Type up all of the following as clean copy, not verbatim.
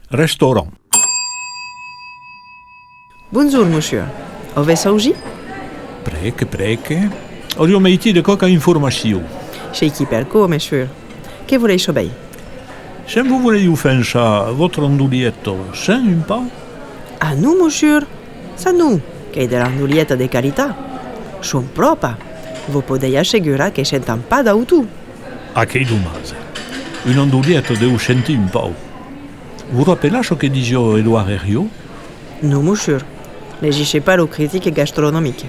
Restaurant. Bonjour, monsieur. Ove saugi? Preke. Ho meiti de qualche informazione. Chez qui perco, monsieur? Che volei sobei? Se vous voulez offensa votre andoulietto, c'est un pas? Ah, nous, monsieur? Ça nous, che è dell'andulietta de qualità. Son propa. Vos podei assegurar che sentan pas d'auto. Ah, che domase. Un andoulietto deu senti un po'. Vous rappelez ce que disait Édouard Herriot? Non, monsieur. N'agissez pas aux critiques gastronomiques.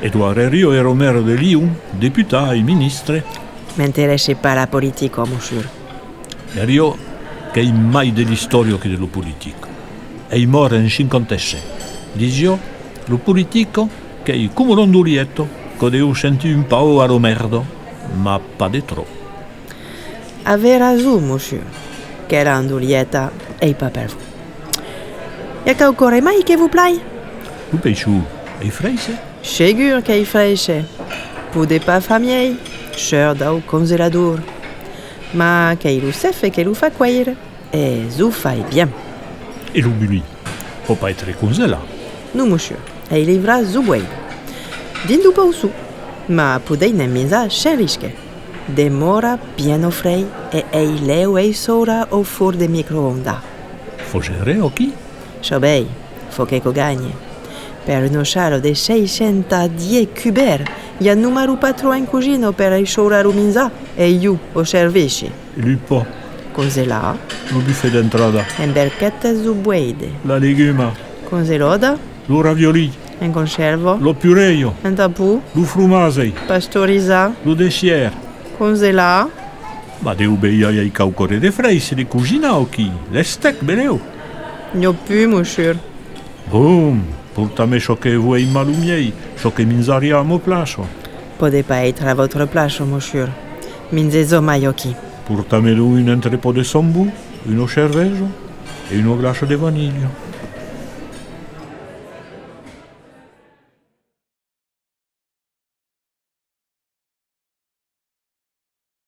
Édouard Herriot era maire de Lyon, député et ministre. M'intéressez pas la politique, monsieur. Herriot, che è mai dell'istoria che dello politico. È morto in 56. Disio, lo politico che è come l'andoulietto, che deu senti un po' a lo merdo, ma pas de trop. Avez raison, monsieur. Che l'andulietta è pas per vous. E che ancora mai che vous plaît? Lo peixu è fraise? Segur che è fraîche. Podez pas famille, cher dau congelador. Ma che lo sef e che lo fa cuire. E zo fai bien. E lo buli. Può pas être congelato. Non, monsieur. E livra zo buei. Dindu pa su. Ma podei ne misa cherische. Demora pieno frei e ei leu e sora o for de microonda. Fogere o chi? Sobei, fo che cogagne. Per uno scialo de 610 cuber, hi ha numero patro in cugino per ei sora ruminza e io o servici. Lupo, Congelà, lo buffet d'entrada, en berchette zu bueide. la leguma, Congeloda, lo ravioli, en conservo, lo pureio, en tapu, lo frumase, pastorizza, lo dessier. congelà. Ma deu beia ai caucore de freise de cucina o chi? Le steak beleu. N'ho pu, monsieur. Boom, portame ciò che vuoi malumiei, ciò che minzaria a mo plaso. Podez pas être à votre place, monsieur. Minzezo maiochi. Portamelo un entrepot de sambu, uno cerveggio e uno glacio de vaniglia.